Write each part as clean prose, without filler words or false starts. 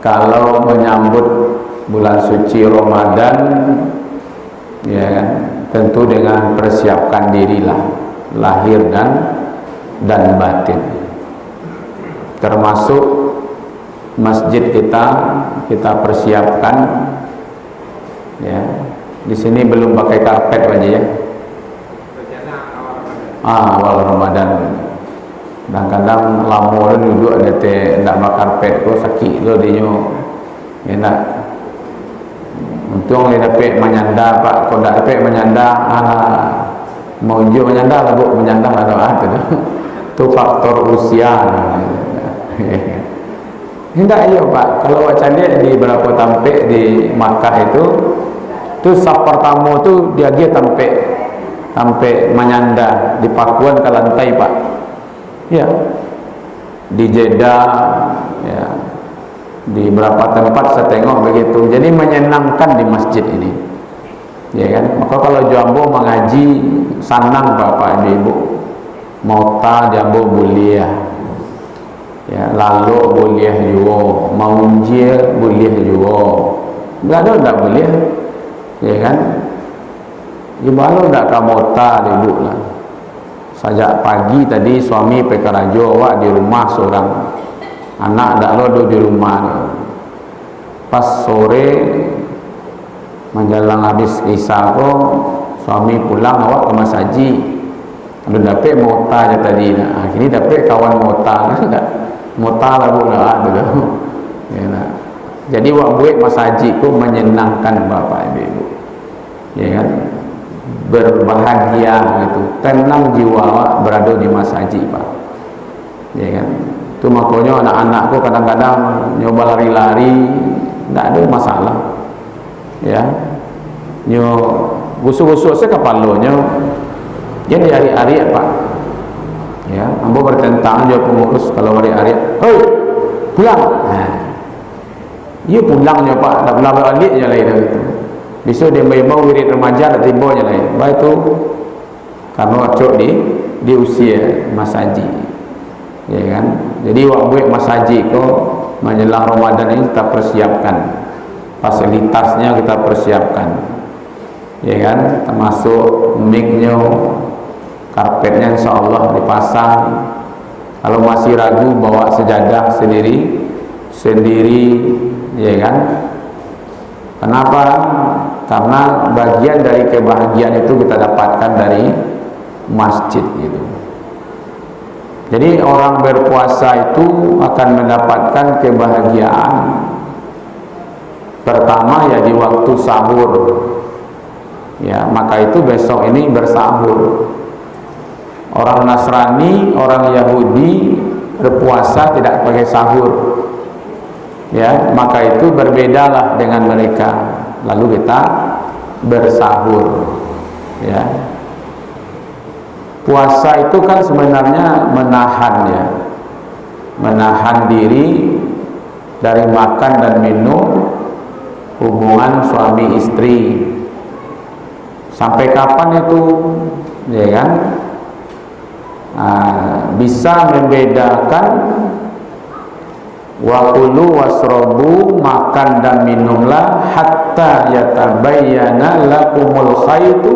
kalau menyambut bulan suci Ramadan, ya kan, tentu dengan persiapkan dirilah lahir dan batin, termasuk masjid kita persiapkan, ya. Di sini belum pakai karpet aja ya. Awal Ramadan. Kadang-kadang lama duduk ada tidak pakai karpet, kok sakit lo dia enak. Untung dia dapat menyanda pak, kalau tidak dapat menyanda, mau unjuk menyanda lah bu, menyanda ada tu faktor usia. Tidak iya pak, kalau macam dia di berapa tampik di Makkah itu saf pertama tu dia tampik menyanda di pakuan ke lantai pak. Ya, di Jeddah, ya, di beberapa tempat saya tengok begitu. Jadi menyenangkan di masjid ini, ya kan. Maka kalau jambo mengaji senang bapak ibu, mau jambo buliah, ya, lalu buliah juga, mau ujian buliah juga, tidak buliah, ya kan. Gimana tidak kamu ibu lah. Sajak pagi tadi suami pekarajo awak di rumah seorang, anak dak lo di rumah. Pas sore menjelang habis isya ko suami pulang awak ke masaji. Ada dapat mota aja tadi. Nah, kini dapat kawan mota kan enggak? Mota lah bu lah tu. Ya, nah. Jadi awak buat masaji ko menyenangkan bapak ibu. Ya kan? Berbahagia gitu, tenang jiwa awak berada di masjid pak, ya kan. Itu makanya anak-anakku kadang-kadang nyoba lari-lari, tidak ada masalah, ya. Nyo gusuk-gusuk saya kepalanya, dia di hari-hari pak, ya. Ambo bertentang jauh pengurus kalau hari-hari, hei pulang, iya pulangnya pak, tak pulang balik je lain gitu. Besok dia mau wirid remaja tak tiba je lain. Baik tu karena acok di usia masaji, ya kan. Jadi wak buat masaji ko menjelang Ramadan ini kita persiapkan, fasilitasnya kita persiapkan, ya kan. Termasuk mic-nya, karpetnya insyaallah dipasang. Kalau masih ragu bawa sejadah sendiri, ya kan. Kenapa? Karena bagian dari kebahagiaan itu kita dapatkan dari masjid gitu. Jadi orang berpuasa itu akan mendapatkan kebahagiaan. Pertama ya di waktu sahur. Ya, maka itu besok ini bersahur. Orang Nasrani, orang Yahudi berpuasa tidak pakai sahur. Ya, maka itu berbedalah dengan mereka. Lalu kita bersahur, ya. Puasa itu kan sebenarnya menahan, ya, menahan diri dari makan dan minum, hubungan suami istri. Sampai kapan itu, ya kan? Bisa membedakan wa kulu wasrobu, makan dan minumlah hatta yatabayyana lakumul khaytu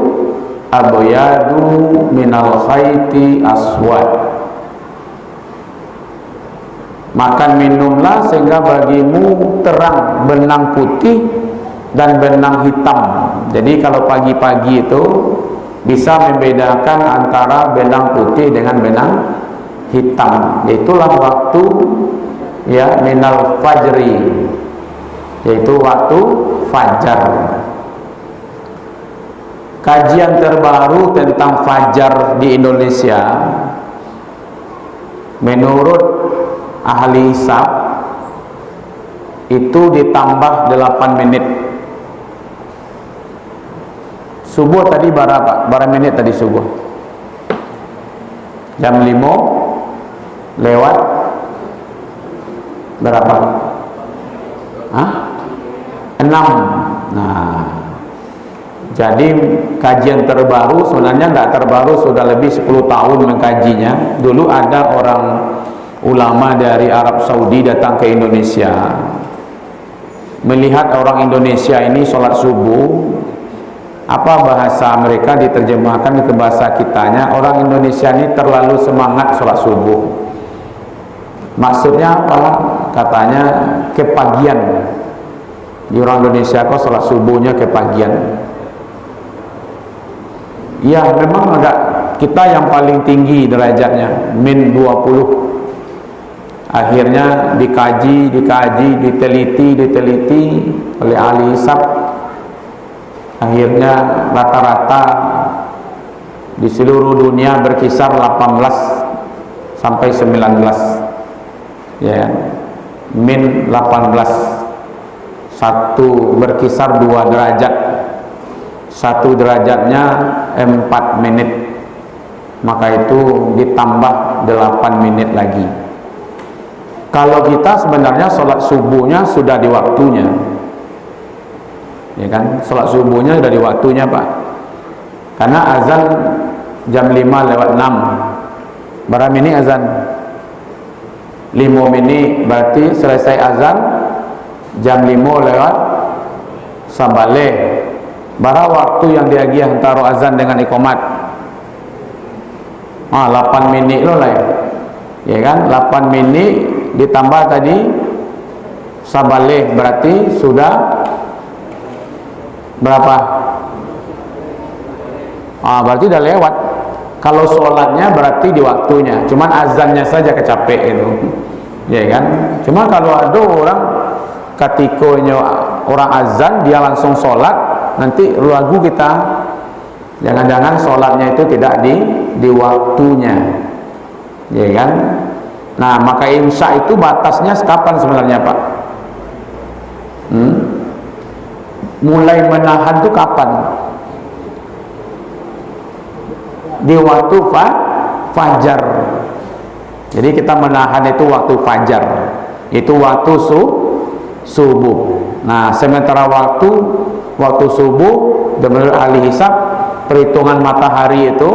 abyadu minal khayti aswad. Makan minumlah sehingga bagimu terang benang putih dan benang hitam. Jadi kalau pagi-pagi itu bisa membedakan antara benang putih dengan benang hitam. Itulah waktu, ya, minal fajri, yaitu waktu fajar. Kajian terbaru tentang fajar di Indonesia menurut ahli hisab itu ditambah 8 menit. Subuh tadi berapa menit tadi subuh? Jam 5 lewat berapa? 6. Nah, jadi kajian terbaru sebenarnya tidak terbaru, sudah lebih 10 tahun mengkajinya. Dulu ada orang ulama dari Arab Saudi datang ke Indonesia. melihat orang Indonesia ini sholat subuh, apa bahasa mereka diterjemahkan ke bahasa kitanya, orang Indonesia ini terlalu semangat sholat subuh. Maksudnya apa? Katanya kepagian. Di orang Indonesia kok sholat subuhnya kepagian. Ya memang agak, kita yang paling tinggi derajatnya min 20. Akhirnya dikaji, diteliti oleh ahli hisab. Akhirnya rata-rata di seluruh dunia berkisar 18 sampai 19. Ya, min 18. Satu berkisar 2 derajat. Satu derajatnya 4 menit. Maka itu ditambah 8 menit lagi. Kalau kita sebenarnya sholat subuhnya sudah di waktunya, ya kan? Sholat subuhnya sudah di waktunya, Pak. Karena azan jam 5:06. Berapa menit azan? 5 menit, berarti selesai azan jam 5 sabale. Berapa waktu yang diagih antara azan dengan iqamat? 8 menit loh lah, ya kan? 8 menit ditambah tadi sabale, berarti sudah berapa? Berarti udah lewat. Kalau sholatnya berarti di waktunya, cuman azannya saja kecapek itu, ya kan? Cuma kalau ada orang ketikanya orang azan dia langsung sholat, nanti ragu kita, jangan-jangan sholatnya itu tidak di waktunya, ya kan? Nah, maka imsak itu batasnya kapan sebenarnya, Pak? Mulai menahan itu kapan? Di waktu fajar. Jadi kita menahan itu waktu fajar. Itu waktu subuh. Nah, sementara waktu subuh menurut ahli hisab, perhitungan matahari itu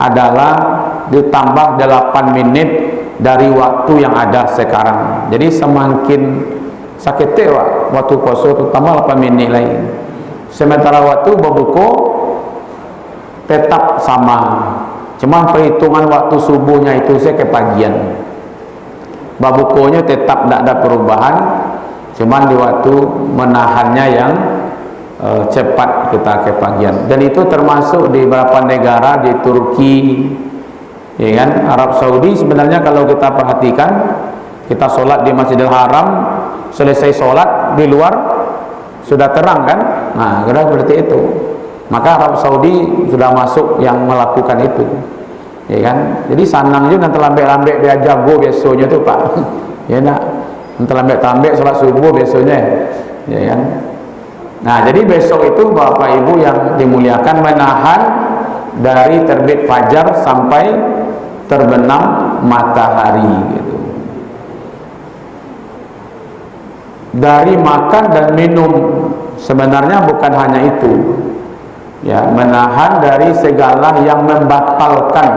adalah ditambah 8 menit dari waktu yang ada sekarang. Jadi semakin sakit waktu puasa itu tambah 8 menit lagi. Sementara waktu berbuka tetap sama, cuma perhitungan waktu subuhnya itu saya kepagian. Berbukonya tetap tidak ada perubahan, cuma di waktu menahannya yang cepat kita kepagian. Dan itu termasuk di beberapa negara, di Turki, ya kan, Arab Saudi. Sebenarnya kalau kita perhatikan, kita sholat di Masjidil Haram, selesai sholat di luar sudah terang kan? Nah, berarti itu. Maka Arab Saudi sudah masuk yang melakukan itu, ya kan? Jadi sanang juga nanti lambek-lambek dia jago biasanya tuh, Pak. Ya nak, nanti lambek-lambek sholat subuh biasanya, ya kan? Nah, jadi besok itu Bapak Ibu yang dimuliakan menahan dari terbit fajar sampai terbenam matahari gitu. Dari makan dan minum sebenarnya bukan hanya itu, ya, menahan dari segala yang membatalkan.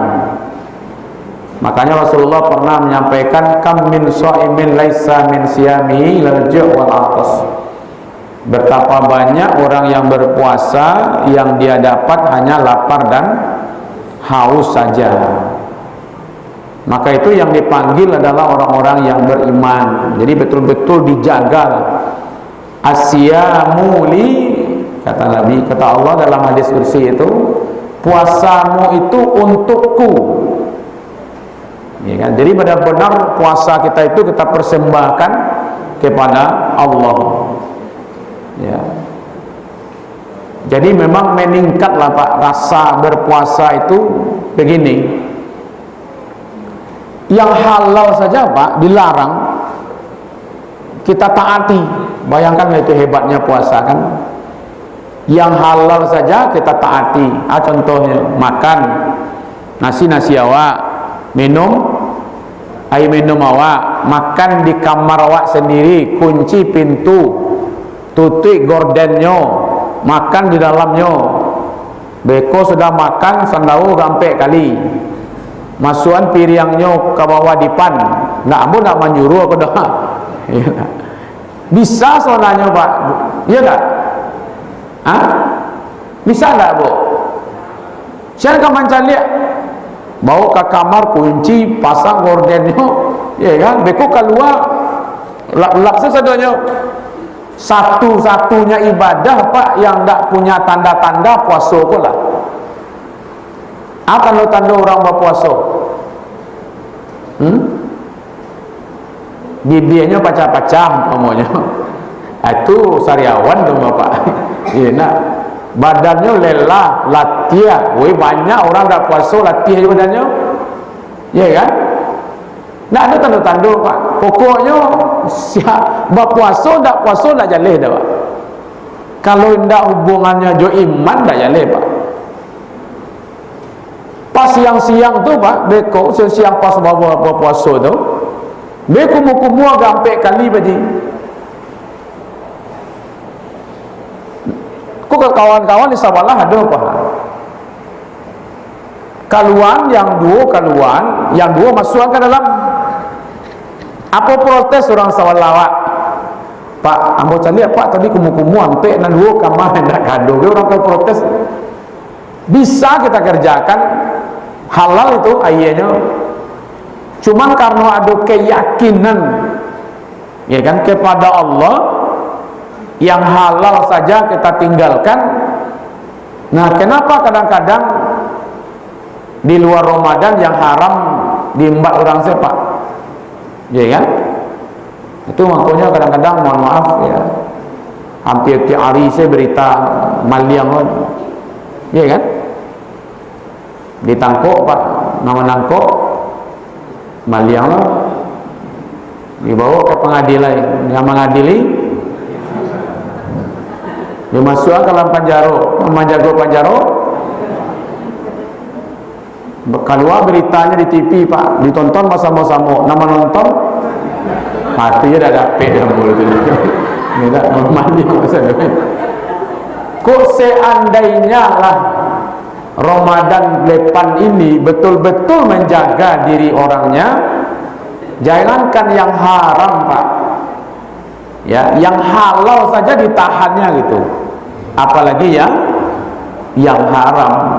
Makanya Rasulullah pernah menyampaikan, kam min shaimin laisa min siyamihi lal ju' wal 'atas. Betapa banyak orang yang berpuasa yang dia dapat hanya lapar dan haus saja. Maka itu yang dipanggil adalah orang-orang yang beriman. Jadi betul-betul dijaga. Asyamu li, kata Nabi, kata Allah dalam hadis kursi itu, puasamu itu untukku. Ya kan? Jadi benar-benar puasa kita itu kita persembahkan kepada Allah. Ya. Jadi memang meningkatlah Pak rasa berpuasa itu begini. Yang halal saja Pak dilarang, kita taati. Bayangkan itu hebatnya puasa kan. Yang halal saja kita taati. Contohnya makan nasi awak, minum air minum awak, makan di kamar awak sendiri, kunci pintu, tutup gordennya, makan di dalamnya. Beko sudah makan sandau gampe kali, masukan piringnya ke bawah dipan. Nak amu nak menyuruh aku dah. Bisa sonanya Pak, iya tak? Hah? Bisa tak Bu? Saya kan mencari bawa ke kamar, kunci, pasang gordennya, ya kan? Beko keluar, lap sesadanya. Satu-satunya ibadah Pak yang tak punya tanda-tanda puasa pula. Apa tanda orang berpuasa? Bibirnya pacah-pacah umpamanya. Itu sariawan dong Bapak. Iya nak. Badannya lelah, latih. Woi banyak orang tak puasa latih badannya. Ya kan? Nak ada tanda-tanda Pak. Pokoknya siap berpuasa tak puasa tak jaleh dah Pak. Kalau tidak hubungannya jo iman tak jaleh Pak. Pas siang-siang tu Pak, beko siang pas bawa puasa tu, beko mukumu agak sampai kali baji. Kok ke kawan-kawan di Sabalah ada apa? Kaluan yang dua masuk ke dalam. Apa protes orang Sabalah? Pak, ambo cari apa tadi kumu-kumu sampai nan dua kamar hendak kado. Orang ke protes. Bisa kita kerjakan halal itu ayahnya. Cuman karena ada keyakinan ya kan kepada Allah yang halal saja kita tinggalkan. Nah, kenapa kadang-kadang di luar Ramadan yang haram diembak orang sepak? Ya kan? Itu makanya kadang-kadang mohon maaf ya. Hampir tiap hari saya berita maliang ya kan? Ditangkap Pak, nama nangkop maliang dibawa ke pengadilan yang mengadili dimasukkan ke dalam penjara, menjaga penjara. Keluar beritanya di TV Pak, ditonton bersama-sama. Nama nonton mati dah dapat dah boleh tu. Ni tak mandi maksudnya. Kok seandainya lah Ramadan depan ini betul-betul menjaga diri orangnya, jangankan yang haram Pak, ya, yang halal saja ditahannya gitu, apalagi yang haram.